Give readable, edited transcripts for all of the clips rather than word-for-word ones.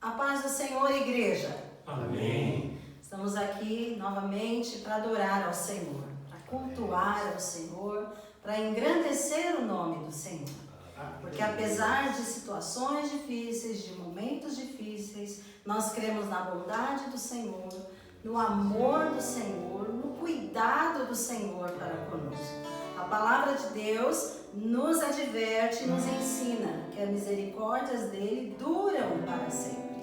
A paz do Senhor, igreja. Amém. Estamos aqui novamente para adorar ao Senhor, para cultuar ao Senhor, para engrandecer o nome do Senhor. Porque apesar de situações difíceis, de momentos difíceis, nós cremos na bondade do Senhor, no amor do Senhor, no cuidado do Senhor para conosco. A palavra de Deus nos adverte e nos ensina que as misericórdias dele duram para sempre.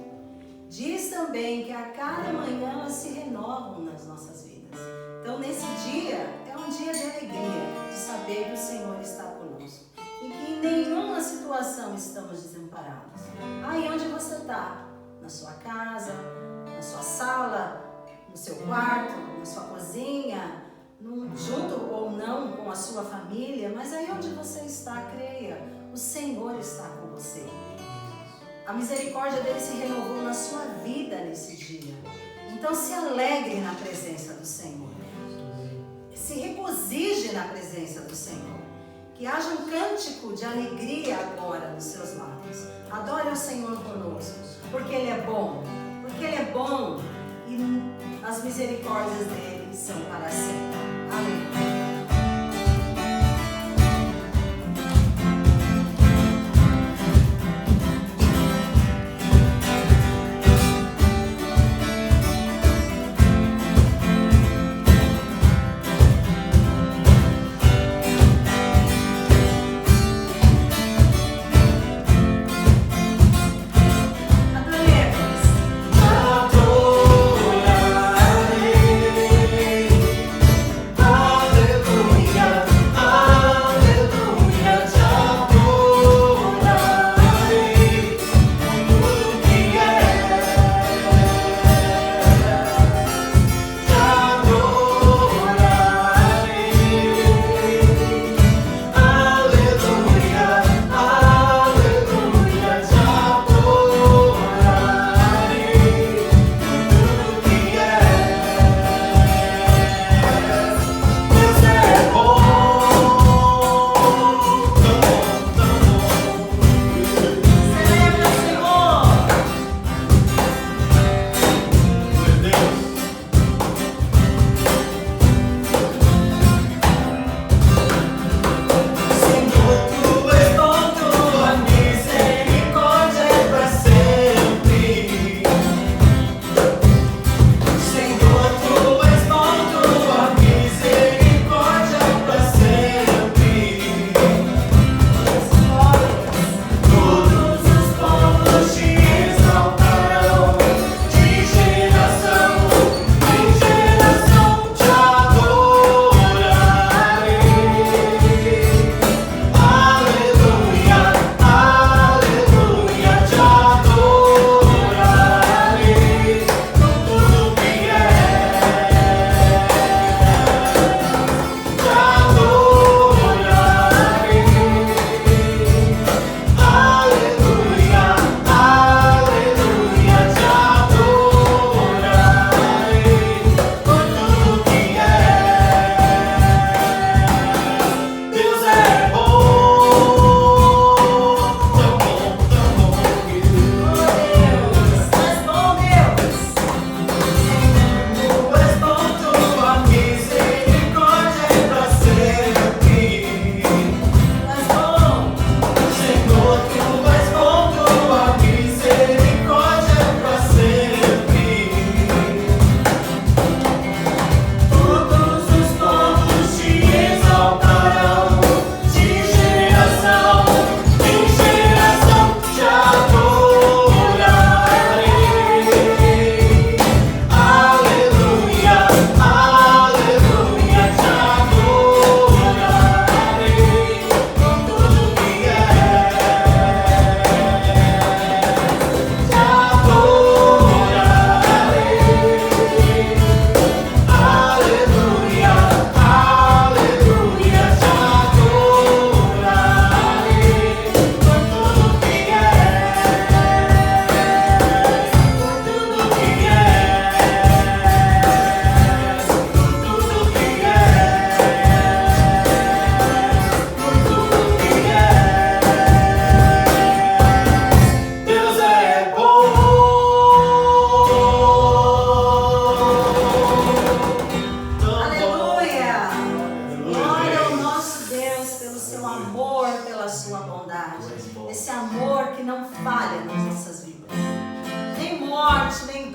Diz também que a cada manhã elas se renovam nas nossas vidas. Então, nesse dia, é um dia de alegria, de saber que o Senhor está conosco e que em nenhuma situação estamos desamparados. Aí onde você está, na sua casa, na sua sala, no seu quarto, na sua cozinha, junto ou não com a sua família, mas aí onde você está, creia, o Senhor está com você. A misericórdia dele se renovou na sua vida nesse dia. Então se alegre na presença do Senhor. Se regozije na presença do Senhor. Que haja um cântico de alegria agora nos seus lábios. Adore o Senhor conosco, porque Ele é bom. Porque Ele é bom e as misericórdias dele são para sempre. Amém.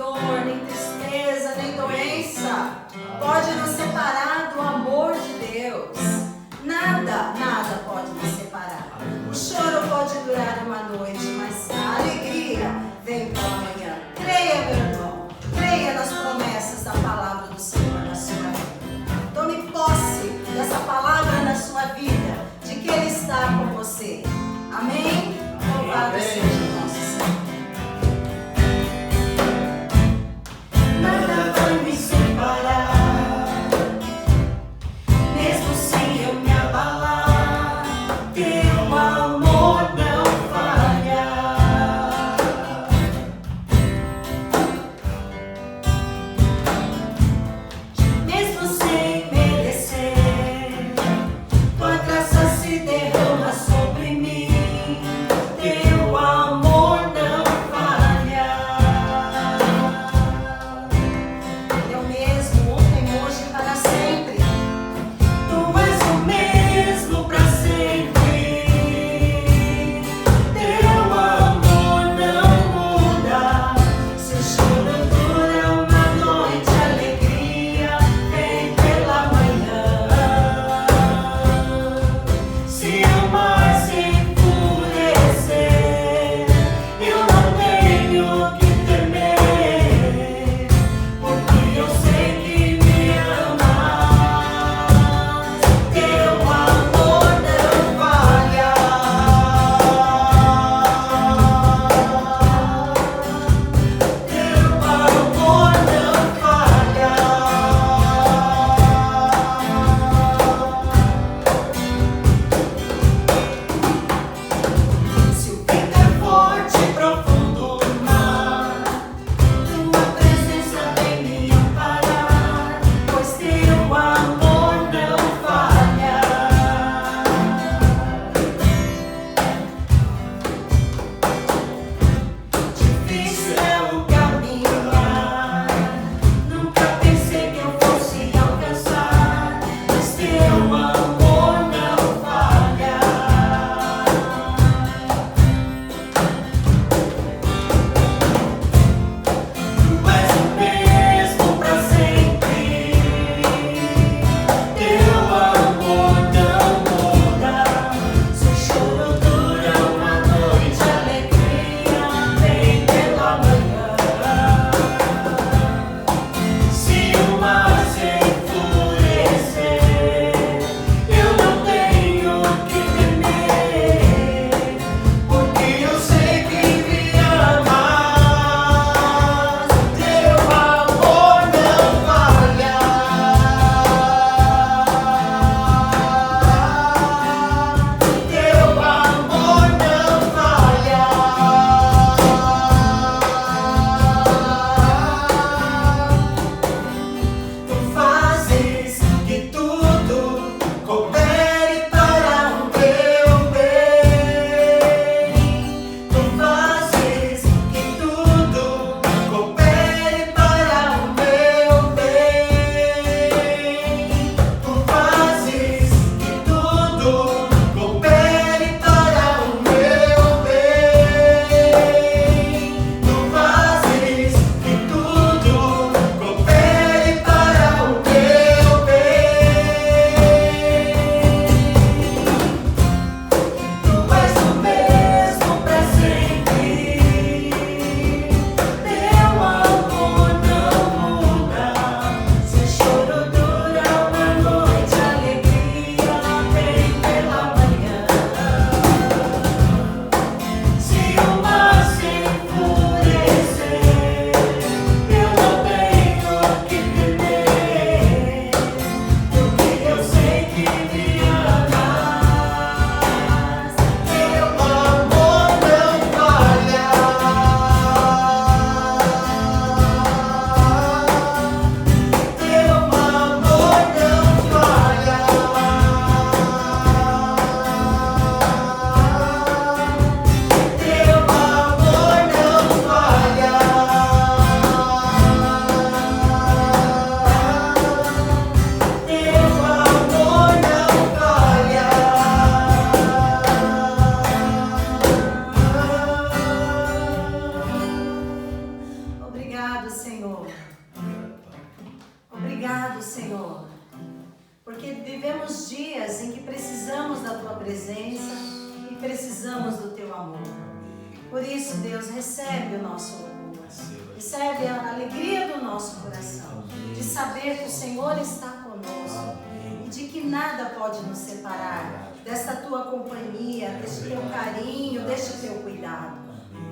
dor, nem tristeza, nem doença pode nos separar do amor de Deus. Nada, nada pode nos separar. O choro pode durar uma noite, mas a alegria vem pela manhã. Creia, meu irmão, creia nas promessas da palavra do Senhor na sua vida. Tome posse dessa palavra na sua vida, de que Ele está com você. Amém? Louvado seja o nosso Senhor. Nada vai me separar, mesmo sem eu me abalar. Teu amor não falha. Mesmo sem merecer, tua graça se derrama sobre mim. Teu amor não falha. Ele é o mesmo ontem, hoje e para sempre. Tu és vivemos dias em que precisamos da Tua presença e precisamos do Teu amor. Por isso, Deus, recebe o nosso louvor, recebe a alegria do nosso coração, de saber que o Senhor está conosco e de que nada pode nos separar desta Tua companhia, deste Teu carinho, deste Teu cuidado.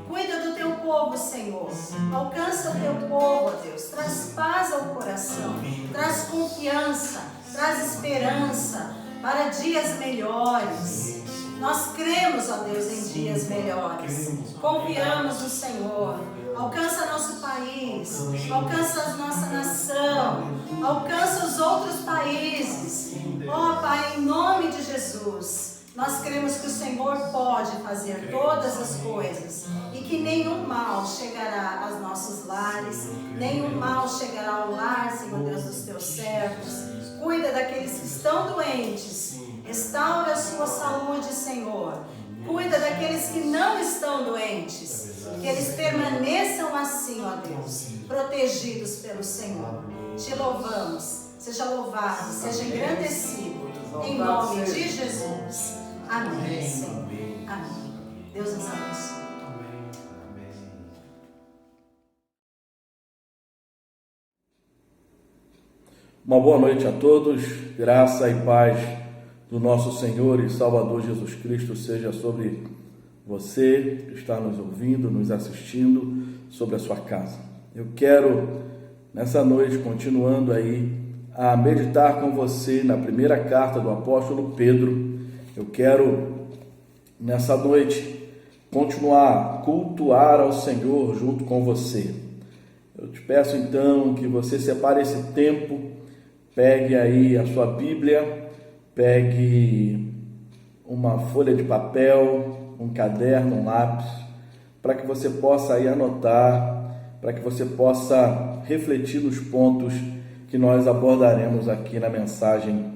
Cuida do Teu povo, Senhor. Alcança o Teu povo, ó Deus. Traz paz ao coração, traz confiança, traz esperança para dias melhores. Nós cremos, ó Deus, em dias melhores. Confiamos no Senhor. Alcança nosso país, alcança a nossa nação, alcança os outros países. Ó Pai, em nome de Jesus, nós cremos que o Senhor pode fazer todas as coisas e que nenhum mal chegará aos nossos lares, nenhum mal chegará ao lar, Senhor Deus, dos Teus servos. Cuida daqueles que estão doentes, restaura a sua saúde, Senhor. Cuida daqueles que não estão doentes, que eles permaneçam assim, ó Deus, protegidos pelo Senhor. Te louvamos, seja louvado, seja engrandecido, em nome de Jesus. Amém, Senhor. Amém. Deus nos abençoe. Uma boa noite a todos, graça e paz do nosso Senhor e Salvador Jesus Cristo seja sobre você que está nos ouvindo, nos assistindo, sobre a sua casa. Eu quero, nessa noite, continuando aí, a meditar com você na primeira carta do apóstolo Pedro. Eu quero, nessa noite, continuar a cultuar ao Senhor junto com você. Eu te peço, então, que você separe esse tempo, pegue aí a sua Bíblia, pegue uma folha de papel, um caderno, um lápis, para que você possa aí anotar, para que você possa refletir nos pontos que nós abordaremos aqui na mensagem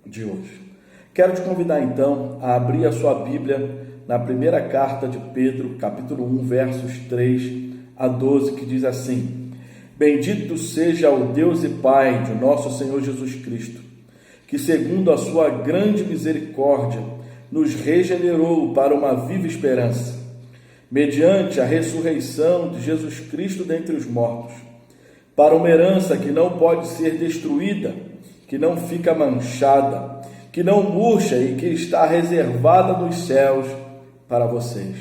de hoje. Quero te convidar então a abrir a sua Bíblia na primeira carta de Pedro, capítulo 1, versos 3 a 12, que diz assim: Bendito seja o Deus e Pai de nosso Senhor Jesus Cristo, que segundo a sua grande misericórdia nos regenerou para uma viva esperança, mediante a ressurreição de Jesus Cristo dentre os mortos, para uma herança que não pode ser destruída, que não fica manchada, que não murcha e que está reservada nos céus para vocês.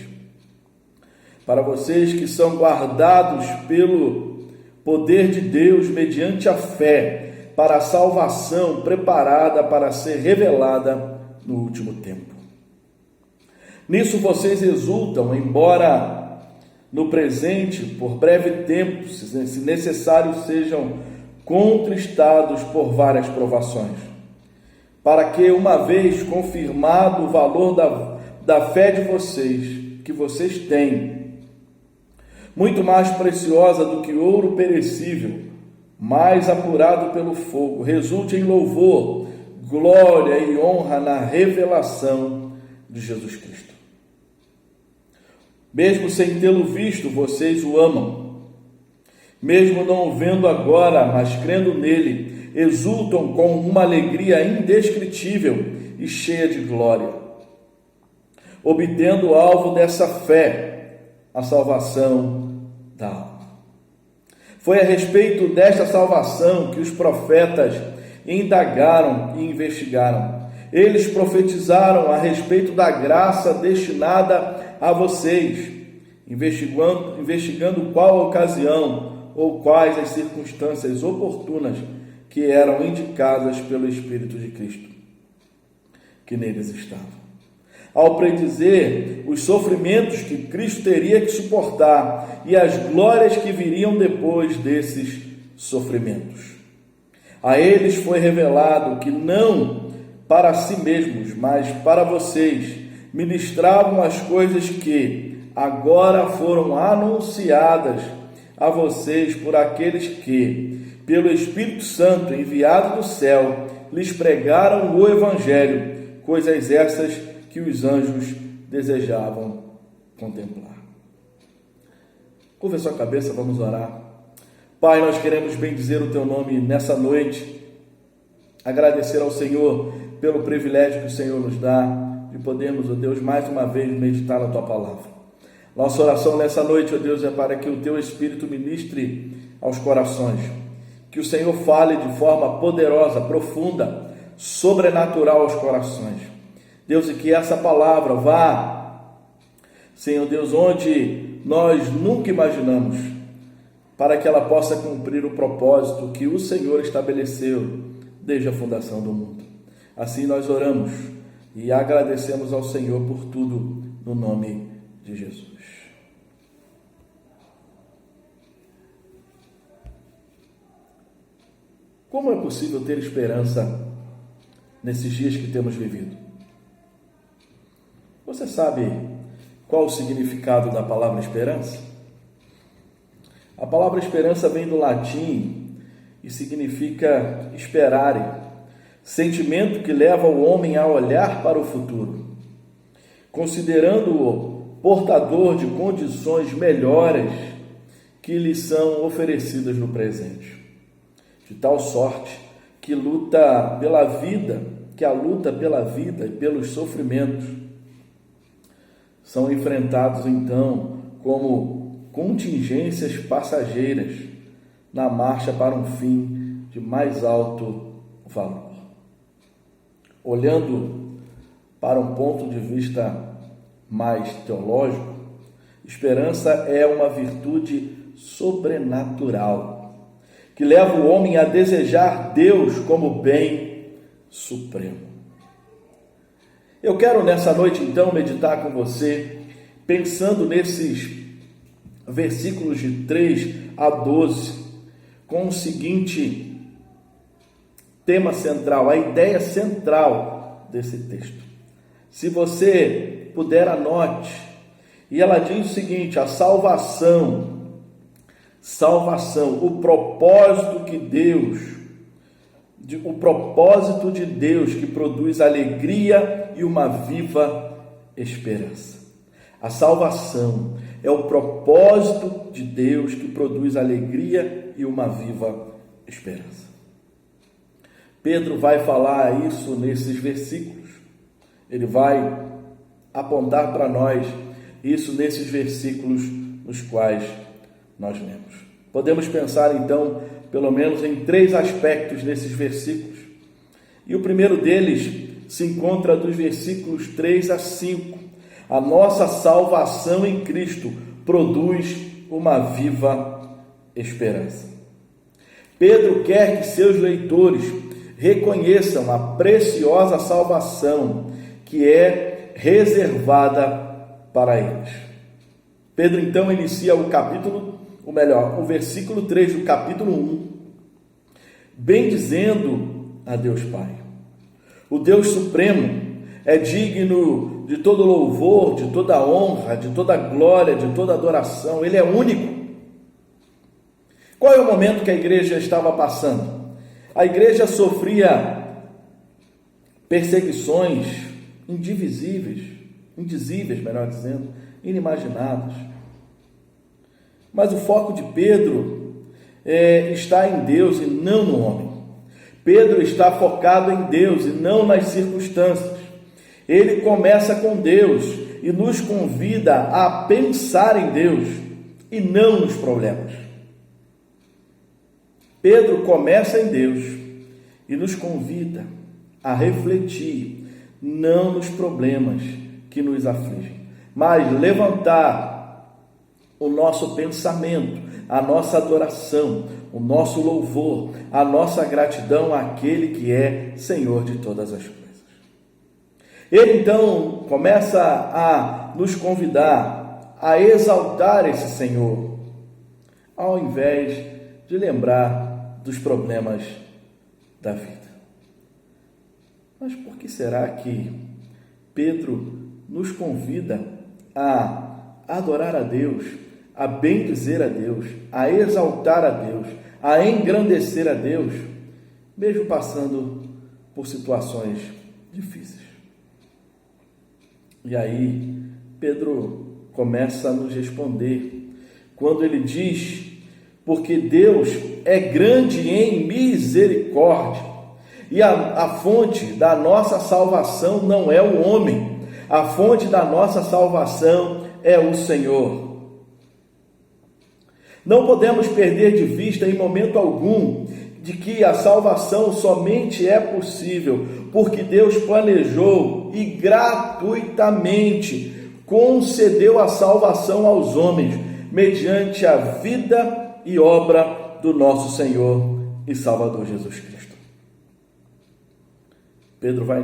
Para vocês que são guardados pelo poder de Deus mediante a fé, para a salvação preparada para ser revelada no último tempo. Nisso vocês exultam, embora no presente, por breve tempo, se necessário, sejam contristados por várias provações, para que, uma vez confirmado o valor da fé de vocês, que vocês têm, muito mais preciosa do que ouro perecível, mais apurado pelo fogo, resulte em louvor, glória e honra na revelação de Jesus Cristo. Mesmo sem tê-lo visto, vocês o amam. Mesmo não o vendo agora, mas crendo nele, exultam com uma alegria indescritível e cheia de glória, obtendo o alvo dessa fé, a salvação da alma. Foi a respeito desta salvação que os profetas indagaram e investigaram. Eles profetizaram a respeito da graça destinada a vocês, investigando qual a ocasião ou quais as circunstâncias oportunas que eram indicadas pelo Espírito de Cristo, que neles estavam. Ao predizer os sofrimentos que Cristo teria que suportar e as glórias que viriam depois desses sofrimentos. A eles foi revelado que não para si mesmos, mas para vocês, ministravam as coisas que agora foram anunciadas a vocês por aqueles que, pelo Espírito Santo enviado do céu, lhes pregaram o Evangelho, coisas essas que os anjos desejavam contemplar. Curva a sua cabeça, vamos orar. Pai, nós queremos bendizer o Teu nome nessa noite. agradecer ao Senhor pelo privilégio que o Senhor nos dá de podermos, ó Deus, mais uma vez meditar na Tua Palavra. Nossa oração nessa noite, ó Deus, é para que o Teu Espírito ministre aos corações, que o Senhor fale de forma poderosa, profunda, sobrenatural aos corações. Deus, e que essa palavra vá, Senhor Deus, onde nós nunca imaginamos, para que ela possa cumprir o propósito que o Senhor estabeleceu desde a fundação do mundo. Assim nós oramos e agradecemos ao Senhor por tudo, no nome de Jesus. Como é possível ter esperança nesses dias que temos vivido? Você sabe qual o significado da palavra esperança? A palavra esperança vem do latim e significa esperare, sentimento que leva o homem a olhar para o futuro, considerando-o portador de condições melhores que lhe são oferecidas no presente, de tal sorte que a luta pela vida e pelos sofrimentos são enfrentados então como contingências passageiras na marcha para um fim de mais alto valor. Olhando para um ponto de vista mais teológico, esperança é uma virtude sobrenatural que leva o homem a desejar Deus como bem supremo. Eu quero nessa noite então meditar com você, pensando nesses versículos de 3 a 12, com o seguinte tema central, a ideia central desse texto. Se você puder, anote. E ela diz o seguinte: a salvação, o propósito de Deus que produz alegria e uma viva esperança. A salvação é o propósito de Deus que produz alegria e uma viva esperança. Pedro vai falar isso nesses versículos. Ele vai apontar para nós isso nesses versículos nos quais nós lemos. Podemos pensar então, pelo menos em 3 aspectos nesses versículos. E o primeiro deles se encontra dos versículos 3 a 5. A nossa salvação em Cristo produz uma viva esperança. Pedro quer que seus leitores reconheçam a preciosa salvação que é reservada para eles. Pedro então inicia o versículo 3 do capítulo 1, bendizendo a Deus Pai. O Deus Supremo é digno de todo louvor, de toda honra, de toda glória, de toda adoração. Ele é único. Qual é o momento que a igreja estava passando? A igreja sofria perseguições indizíveis, melhor dizendo, inimaginadas. Mas o foco de Pedro está em Deus e não no homem. Pedro está focado em Deus e não nas circunstâncias. Ele começa com Deus e nos convida a pensar em Deus e não nos problemas. Pedro começa em Deus e nos convida a refletir não nos problemas que nos afligem, mas levantar o nosso pensamento, a nossa adoração, o nosso louvor, a nossa gratidão àquele que é Senhor de todas as coisas. Ele então começa a nos convidar a exaltar esse Senhor, ao invés de lembrar dos problemas da vida. Mas por que será que Pedro nos convida a adorar a Deus, a bendizer a Deus, a exaltar a Deus, a engrandecer a Deus, mesmo passando por situações difíceis? E aí Pedro começa a nos responder quando ele diz: porque Deus é grande em misericórdia E a fonte da nossa salvação não é o homem. A fonte da nossa salvação é o Senhor. Não podemos perder de vista em momento algum de que a salvação somente é possível porque Deus planejou e gratuitamente concedeu a salvação aos homens mediante a vida e obra do nosso Senhor e Salvador Jesus Cristo. Pedro vai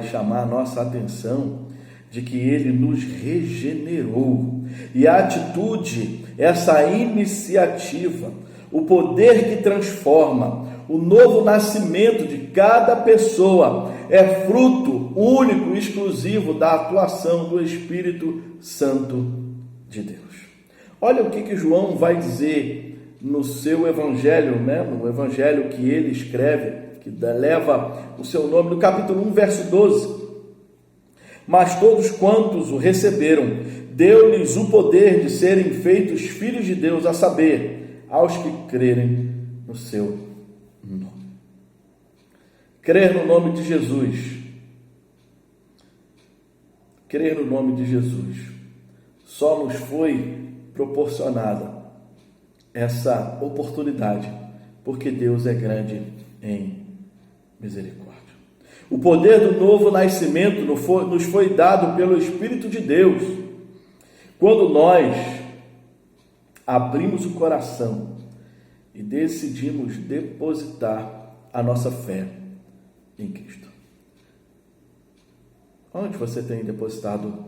chamar a nossa atenção de que ele nos regenerou. E a atitude, essa iniciativa, o poder que transforma, o novo nascimento de cada pessoa é fruto único e exclusivo da atuação do Espírito Santo de Deus. Olha o que João vai dizer no seu evangelho, no evangelho que ele escreve, que leva o seu nome, no capítulo 1, verso 12. Mas todos quantos o receberam, deu-lhes o poder de serem feitos filhos de Deus, a saber, aos que crerem no seu nome. Crer no nome de Jesus. Crer no nome de Jesus. Só nos foi proporcionada essa oportunidade, porque Deus é grande em misericórdia. O poder do novo nascimento nos foi dado pelo Espírito de Deus, quando nós abrimos o coração e decidimos depositar a nossa fé em Cristo. Onde você tem depositado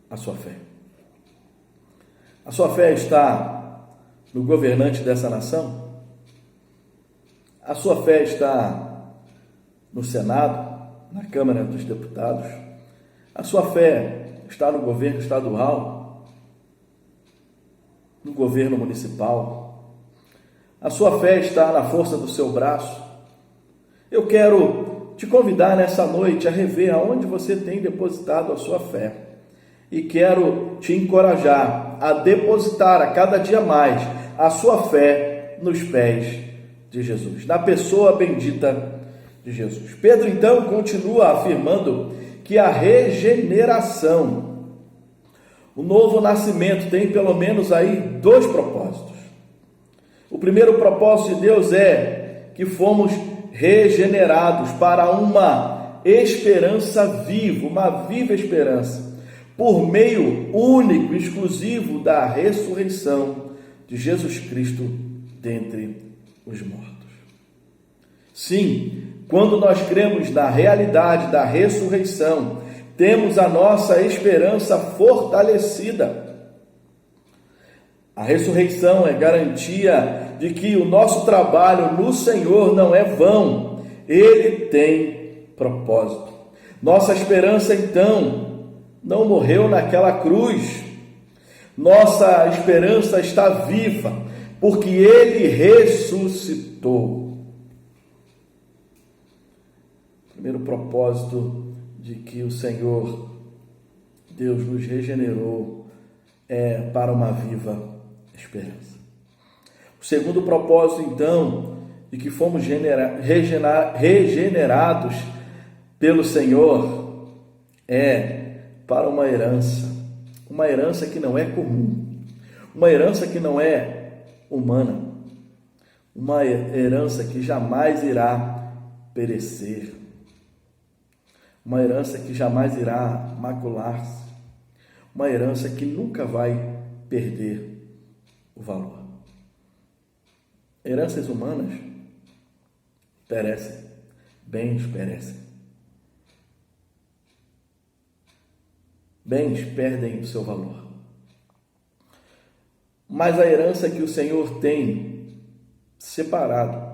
a sua fé? A sua fé está no governante dessa nação? A sua fé está no Senado, na Câmara dos Deputados? A sua fé está no governo estadual, no governo municipal? A sua fé está na força do seu braço? Eu quero te convidar nessa noite a rever aonde você tem depositado a sua fé. E quero te encorajar a depositar a cada dia mais a sua fé nos pés de Jesus, na pessoa bendita de Jesus. Pedro, então, continua afirmando que a regeneração, o novo nascimento, tem pelo menos aí 2 propósitos. O primeiro propósito de Deus é que fomos regenerados para uma esperança viva, uma viva esperança, por meio único e exclusivo da ressurreição de Jesus Cristo dentre os mortos. Sim, quando nós cremos na realidade da ressurreição, temos a nossa esperança fortalecida. A ressurreição é garantia de que o nosso trabalho no Senhor não é vão, ele tem propósito. Nossa esperança, então, não morreu naquela cruz. Nossa esperança está viva, porque ele ressuscitou. Primeiro propósito de que o Senhor, Deus nos regenerou, é para uma viva esperança. O segundo propósito, então, de que fomos regenerados pelo Senhor, é para uma herança que não é comum, uma herança que não é humana, uma herança que jamais irá perecer, uma herança que jamais irá macular-se, uma herança que nunca vai perder o valor. Heranças humanas perecem, bens perecem. Bens perdem o seu valor. Mas a herança que o Senhor tem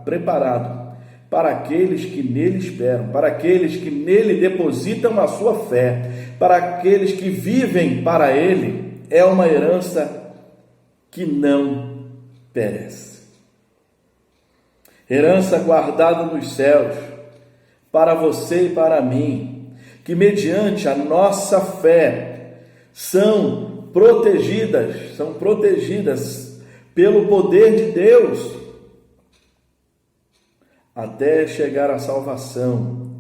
preparado para aqueles que nele esperam, para aqueles que nele depositam a sua fé, para aqueles que vivem para ele, é uma herança que não perece. Herança guardada nos céus, para você e para mim, que mediante a nossa fé são protegidas pelo poder de Deus. até chegar à salvação,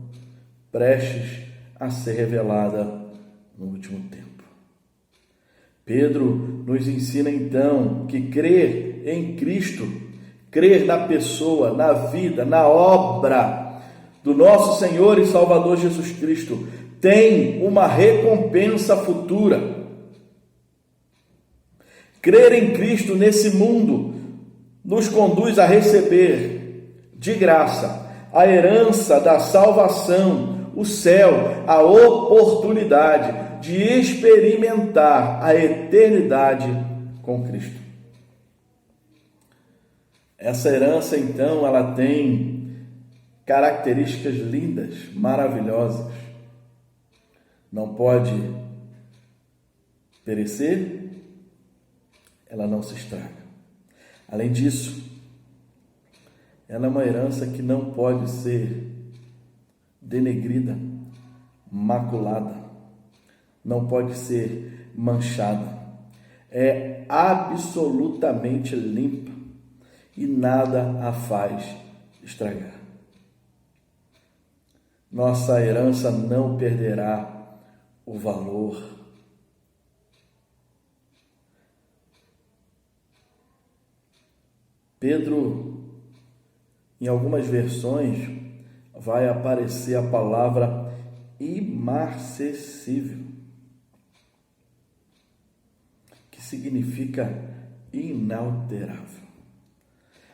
prestes a ser revelada no último tempo. Pedro nos ensina então que crer em Cristo, crer na pessoa, na vida, na obra do nosso Senhor e Salvador Jesus Cristo, tem uma recompensa futura. Crer em Cristo nesse mundo nos conduz a receber de graça a herança da salvação, o céu, a oportunidade de experimentar a eternidade com Cristo. Essa herança, então, ela tem características lindas, maravilhosas. Não pode perecer, ela não se estraga. Além disso, ela é uma herança que não pode ser denegrida, maculada, não pode ser manchada. É absolutamente limpa e nada a faz estragar. Nossa herança não perderá o valor. Pedro, em algumas versões, vai aparecer a palavra imarcessível, que significa inalterável.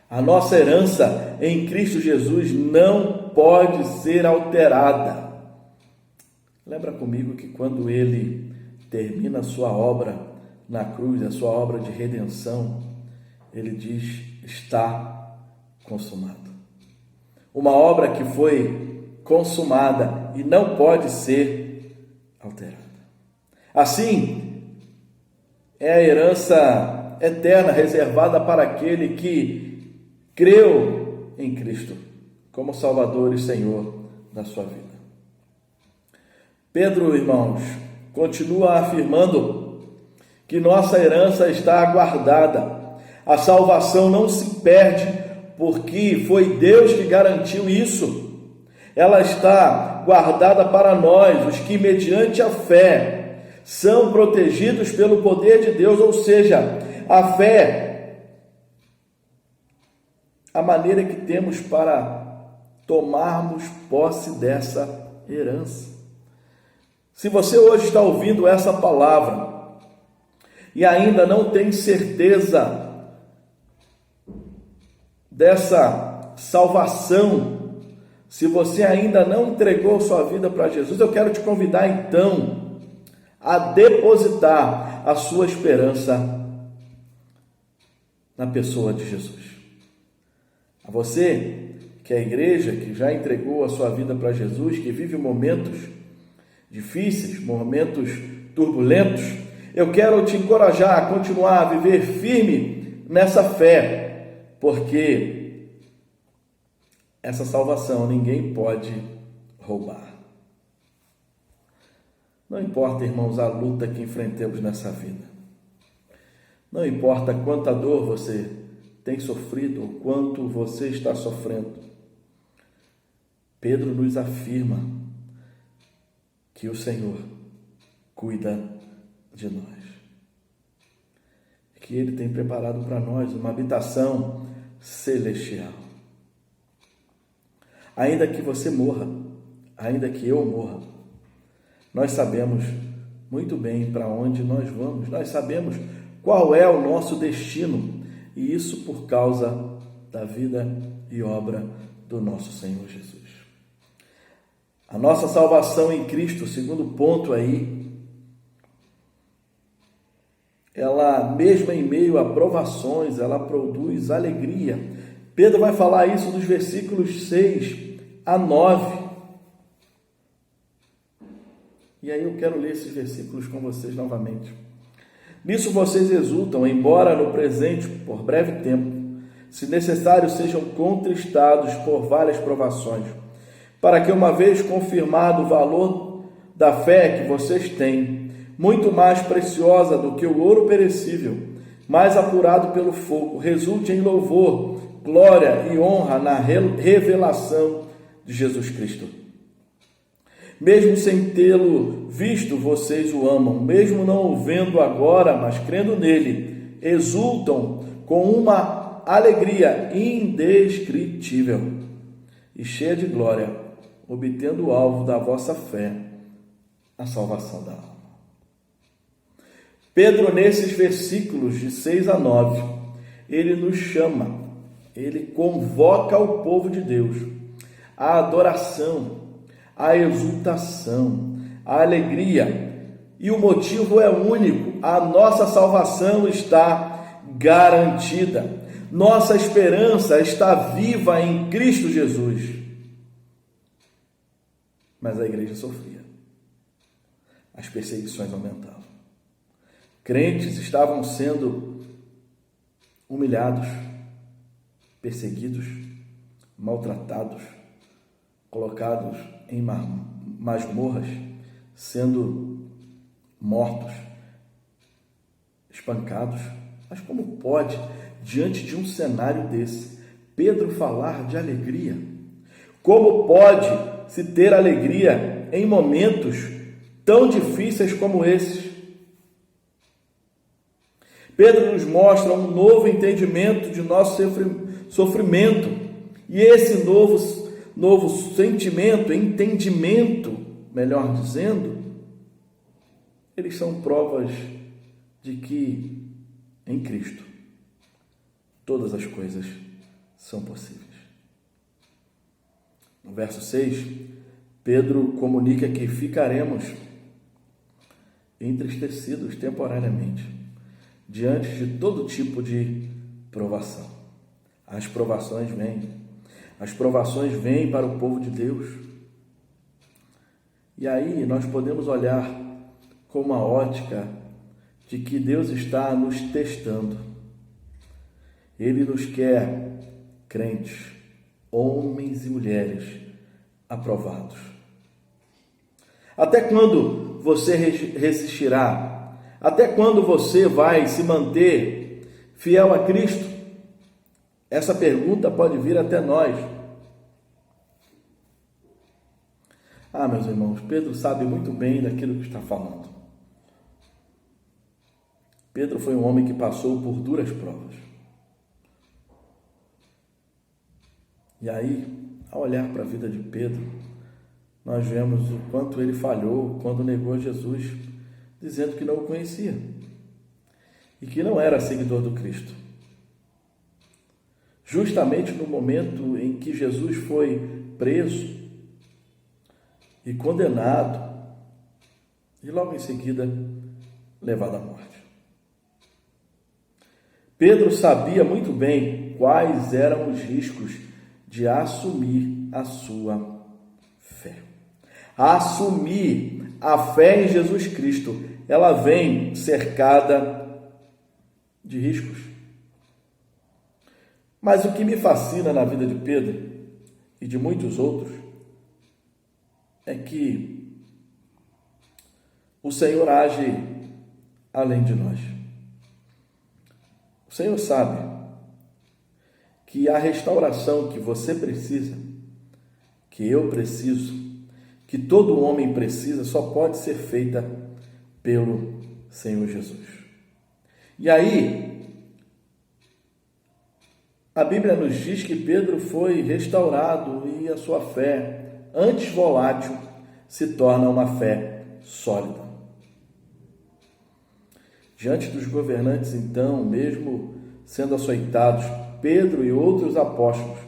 A nossa herança em Cristo Jesus não pode ser alterada. Lembra comigo que quando ele termina a sua obra na cruz, a sua obra de redenção, ele diz: está consumado. Uma obra que foi consumada e não pode ser alterada. Assim, é a herança eterna reservada para aquele que creu em Cristo como Salvador e Senhor da sua vida. Pedro, irmãos, continua afirmando que nossa herança está guardada. A salvação não se perde, porque foi Deus que garantiu isso. Ela está guardada para nós, os que, mediante a fé, são protegidos pelo poder de Deus, ou seja, a fé, a maneira que temos para tomarmos posse dessa herança. Se você hoje está ouvindo essa palavra e ainda não tem certeza dessa salvação, se você ainda não entregou sua vida para Jesus, eu quero te convidar então a depositar a sua esperança na pessoa de Jesus. A você que é a igreja, que já entregou a sua vida para Jesus, que vive momentos difíceis, momentos turbulentos, eu quero te encorajar a continuar a viver firme nessa fé, porque essa salvação ninguém pode roubar. Não importa, irmãos, a luta que enfrentemos nessa vida. Não importa quanta dor você tem sofrido ou quanto você está sofrendo. Pedro nos afirma que o Senhor cuida de nós. Que Ele tem preparado para nós uma habitação celestial. Ainda que você morra, ainda que eu morra, nós sabemos muito bem para onde nós vamos. Nós sabemos qual é o nosso destino. E isso por causa da vida e obra do nosso Senhor Jesus. A nossa salvação em Cristo, segundo ponto aí, ela mesmo em meio a provações, ela produz alegria. Pedro vai falar isso nos versículos 6 a 9. E aí eu quero ler esses versículos com vocês novamente. Nisso vocês exultam, embora no presente, por breve tempo, se necessário, sejam contristados por várias provações, para que, uma vez confirmado o valor da fé que vocês têm, muito mais preciosa do que o ouro perecível, mais apurado pelo fogo, resulte em louvor, glória e honra na revelação de Jesus Cristo. Mesmo sem tê-lo visto, vocês o amam. Mesmo não o vendo agora, mas crendo nele, exultam com uma alegria indescritível e cheia de glória, obtendo o alvo da vossa fé, a salvação da alma. Pedro, nesses versículos de 6 a 9, ele nos chama, ele convoca o povo de Deus à adoração, à exultação, à alegria. E o motivo é único: a nossa salvação está garantida. Nossa esperança está viva em Cristo Jesus. Mas a igreja sofria. As perseguições aumentavam. Crentes estavam sendo humilhados, perseguidos, maltratados, colocados em masmorras, sendo mortos, espancados. Mas como pode, diante de um cenário desse, Pedro falar de alegria? Como pode se ter alegria em momentos tão difíceis como esses? Pedro nos mostra um novo entendimento de nosso sofrimento, e esse novo sentimento, entendimento, melhor dizendo, eles são provas de que em Cristo todas as coisas são possíveis. No verso 6, Pedro comunica que ficaremos entristecidos temporariamente diante de todo tipo de provação. As provações vêm para o povo de Deus. E aí nós podemos olhar com uma ótica de que Deus está nos testando. Ele nos quer crentes, homens e mulheres aprovados. Até quando você resistirá? Até quando você vai se manter fiel a Cristo? Essa pergunta pode vir até nós. Meus irmãos, Pedro sabe muito bem daquilo que está falando. Pedro foi um homem que passou por duras provas. E aí, ao olhar para a vida de Pedro, nós vemos o quanto ele falhou quando negou Jesus, dizendo que não o conhecia e que não era seguidor do Cristo. Justamente no momento em que Jesus foi preso e condenado, e logo em seguida levado à morte. Pedro sabia muito bem quais eram os riscos de assumir a sua fé. Assumir a fé em Jesus Cristo, ela vem cercada de riscos. Mas o que me fascina na vida de Pedro e de muitos outros é que o Senhor age além de nós. O Senhor sabe que a restauração que você precisa, que eu preciso, que todo homem precisa, só pode ser feita pelo Senhor Jesus. E aí, a Bíblia nos diz que Pedro foi restaurado e a sua fé, antes volátil, se torna uma fé sólida. Diante dos governantes, então, mesmo sendo açoitados, Pedro e outros apóstolos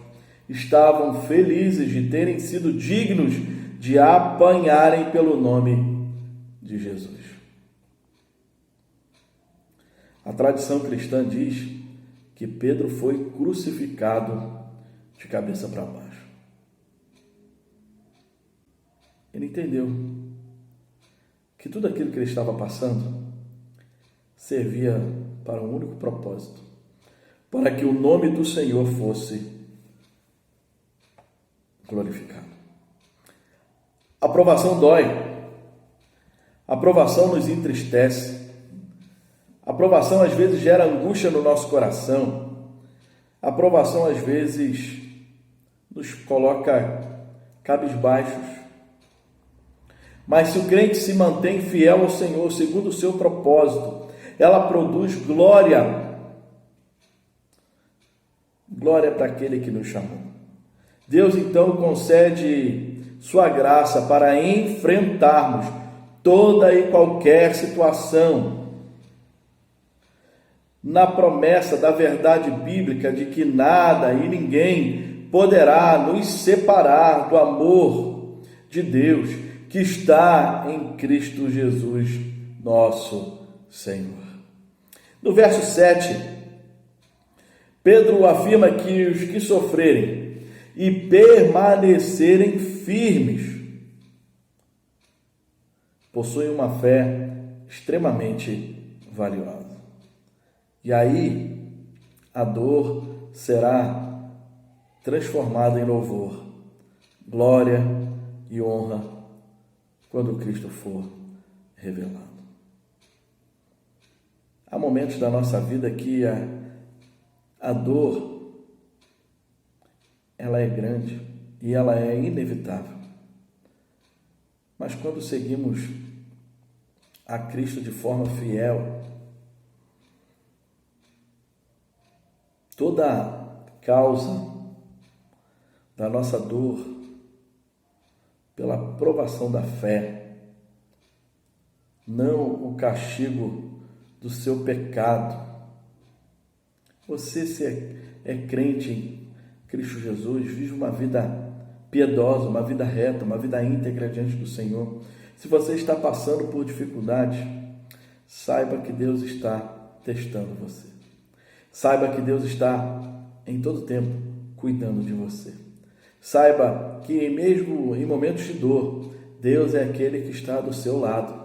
estavam felizes de terem sido dignos de apanharem pelo nome de Jesus. A tradição cristã diz que Pedro foi crucificado de cabeça para baixo. Ele entendeu que tudo aquilo que ele estava passando servia para um único propósito, para que o nome do Senhor fosse glorificado. A provação dói, a provação nos entristece, a provação às vezes gera angústia no nosso coração, A provação, às vezes, nos coloca cabisbaixos. Mas se o crente se mantém fiel ao Senhor, segundo o seu propósito, ela produz glória. Glória para aquele que nos chamou. Deus, então, concede sua graça para enfrentarmos toda e qualquer situação, na promessa da verdade bíblica de que nada e ninguém poderá nos separar do amor de Deus que está em Cristo Jesus, nosso Senhor. No verso 7, Pedro afirma que os que sofrerem e permanecerem firmes possuem uma fé extremamente valiosa. E aí, a dor será transformada em louvor, glória e honra quando Cristo for revelado. Há momentos da nossa vida que a dor, ela é grande e ela é inevitável. Mas quando seguimos a Cristo de forma fiel, toda a causa da nossa dor, pela provação da fé, não o castigo do seu pecado. Você, se é crente em Cristo Jesus, vive uma vida piedosa, uma vida reta, uma vida íntegra diante do Senhor. Se você está passando por dificuldades, saiba que Deus está testando você. Saiba que Deus está em todo tempo cuidando de você. Saiba que mesmo em momentos de dor, Deus é aquele que está do seu lado.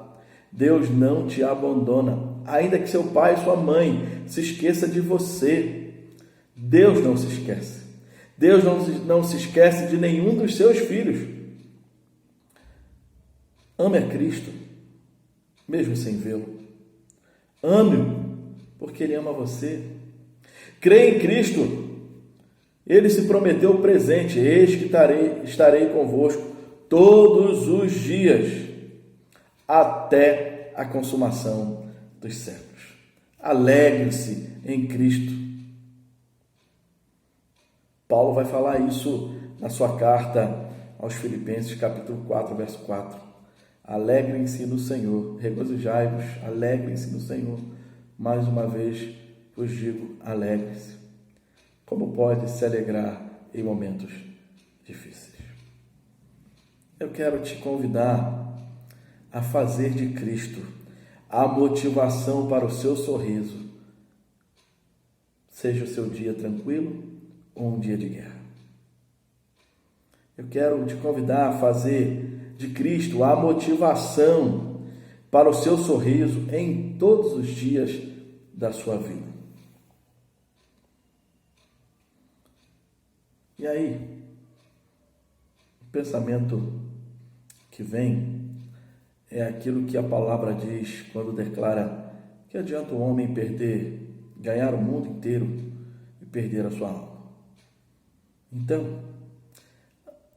Deus não te abandona. Ainda que seu pai e sua mãe se esqueçam de você, Deus não se esquece. Deus não se esquece de nenhum dos seus filhos. Ame a Cristo, mesmo sem vê-lo. Ame-o, porque Ele ama você. Crê em Cristo. Ele se prometeu o presente: eis que estarei convosco todos os dias, até a consumação dos séculos. Alegre-se em Cristo. Paulo vai falar isso na sua carta aos Filipenses, capítulo 4, verso 4. Alegrem-se no Senhor, regozijai-vos, alegrem-se no Senhor. Mais uma vez vos digo, alegre-se. Como pode se alegrar em momentos difíceis? Eu quero te convidar a fazer de Cristo a motivação para o seu sorriso, seja o seu dia tranquilo ou um dia de guerra. Eu quero te convidar a fazer de Cristo a motivação para o seu sorriso em todos os dias da sua vida. E aí, o pensamento que vem é aquilo que a palavra diz quando declara que adianta o homem ganhar o mundo inteiro e perder a sua alma. Então,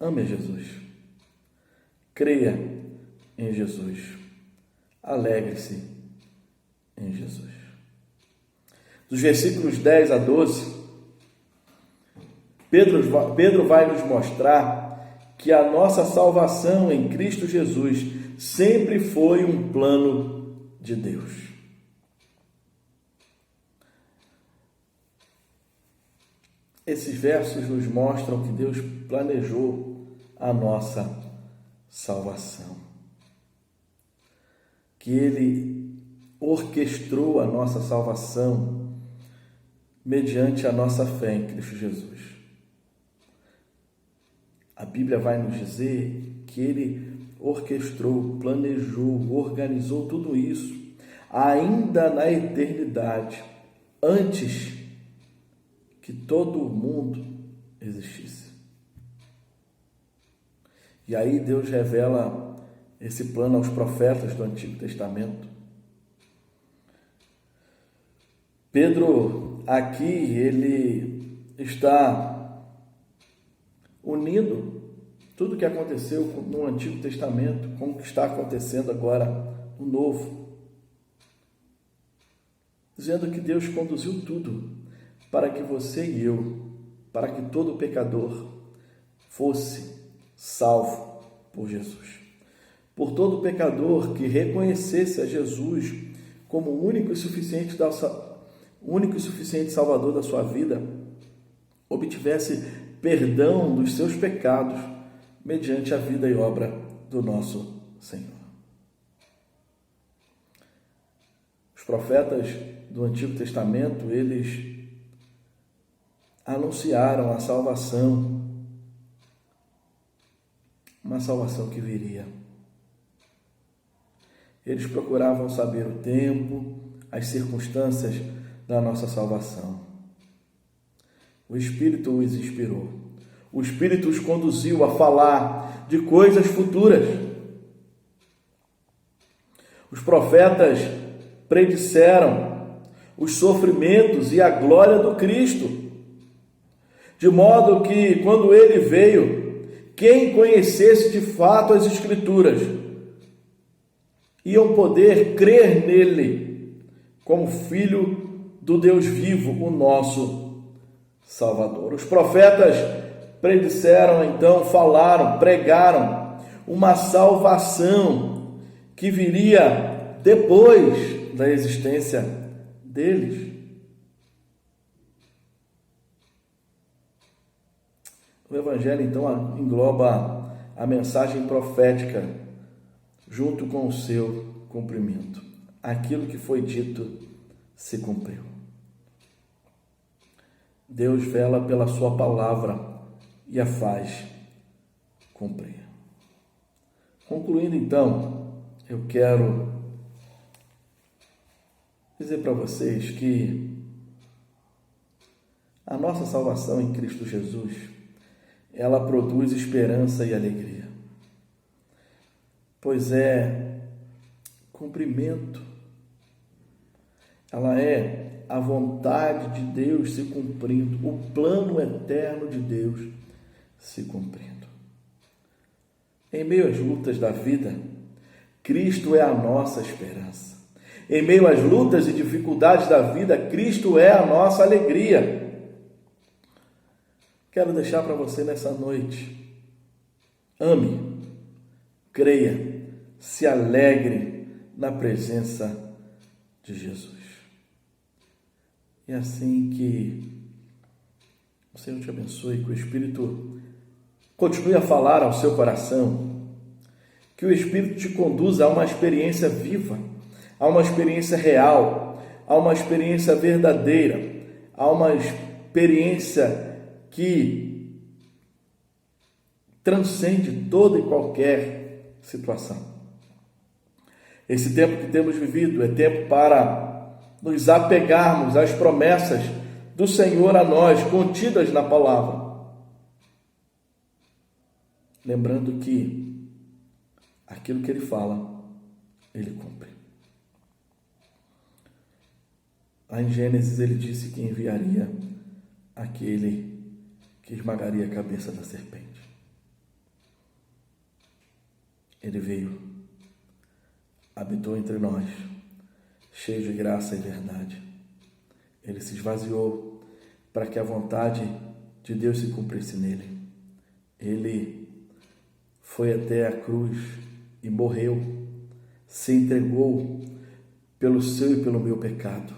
ame Jesus, creia em Jesus, alegre-se em Jesus. Dos versículos 10 a 12, Pedro vai nos mostrar que a nossa salvação em Cristo Jesus sempre foi um plano de Deus. Esses versos nos mostram que Deus planejou a nossa salvação, que Ele orquestrou a nossa salvação mediante a nossa fé em Cristo Jesus. A Bíblia vai nos dizer que Ele orquestrou, planejou, organizou tudo isso ainda na eternidade, antes que todo o mundo existisse. E aí Deus revela esse plano aos profetas do Antigo Testamento. Pedro aqui, ele está unindo tudo o que aconteceu no Antigo Testamento com o que está acontecendo agora no Novo, dizendo que Deus conduziu tudo para que você e eu, para que todo pecador fosse salvo por Jesus. Por todo pecador que reconhecesse a Jesus como o único e suficiente Salvador da sua vida, obtivesse perdão dos seus pecados mediante a vida e obra do nosso Senhor. Os profetas do Antigo Testamento, eles anunciaram a salvação, uma salvação que viria. Eles procuravam saber o tempo, as circunstâncias da nossa salvação. O Espírito os inspirou. O Espírito os conduziu a falar de coisas futuras. Os profetas predisseram os sofrimentos e a glória do Cristo, de modo que, quando ele veio, quem conhecesse de fato as Escrituras iam poder crer nele como Filho do Deus vivo, o nosso Salvador. Os profetas predisseram, então, falaram, pregaram uma salvação que viria depois da existência deles. O Evangelho, então, engloba a mensagem profética junto com o seu cumprimento. Aquilo que foi dito se cumpriu. Deus vela pela sua palavra e a faz cumprir. Concluindo, então, eu quero dizer para vocês que a nossa salvação em Cristo Jesus, ela produz esperança e alegria, pois é cumprimento, ela é a vontade de Deus se cumprindo, o plano eterno de Deus se cumprindo. Em meio às lutas da vida, Cristo é a nossa esperança. Em meio às lutas e dificuldades da vida, Cristo é a nossa alegria. Quero deixar para você nessa noite: ame, creia, se alegre na presença de Jesus. E assim que o Senhor te abençoe, que o Espírito continue a falar ao seu coração, que o Espírito te conduza a uma experiência viva, a uma experiência real, a uma experiência verdadeira, a uma experiência que transcende toda e qualquer situação. Esse tempo que temos vivido é tempo para nos apegarmos às promessas do Senhor a nós, contidas na palavra. Lembrando que aquilo que Ele fala, Ele cumpre. Lá em Gênesis Ele disse que enviaria aquele que esmagaria a cabeça da serpente. Ele veio, habitou entre nós, cheio de graça e verdade. Ele se esvaziou para que a vontade de Deus se cumprisse nele. Ele foi até a cruz e morreu, se entregou pelo seu e pelo meu pecado.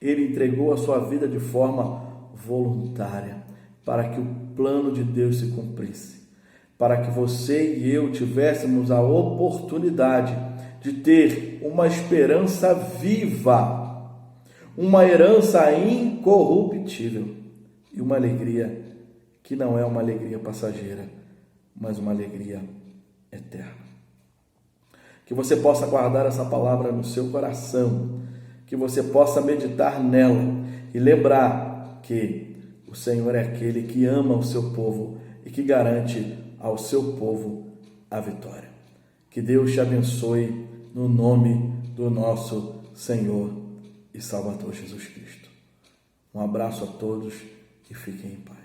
Ele entregou a sua vida de forma voluntária para que o plano de Deus se cumprisse, para que você e eu tivéssemos a oportunidade de ter uma esperança viva, uma herança incorruptível e uma alegria que não é uma alegria passageira, mas uma alegria eterna. Que você possa guardar essa palavra no seu coração, que você possa meditar nela e lembrar que o Senhor é aquele que ama o seu povo e que garante ao seu povo a vitória. Que Deus te abençoe no nome do nosso Senhor e Salvador Jesus Cristo. Um abraço a todos e fiquem em paz.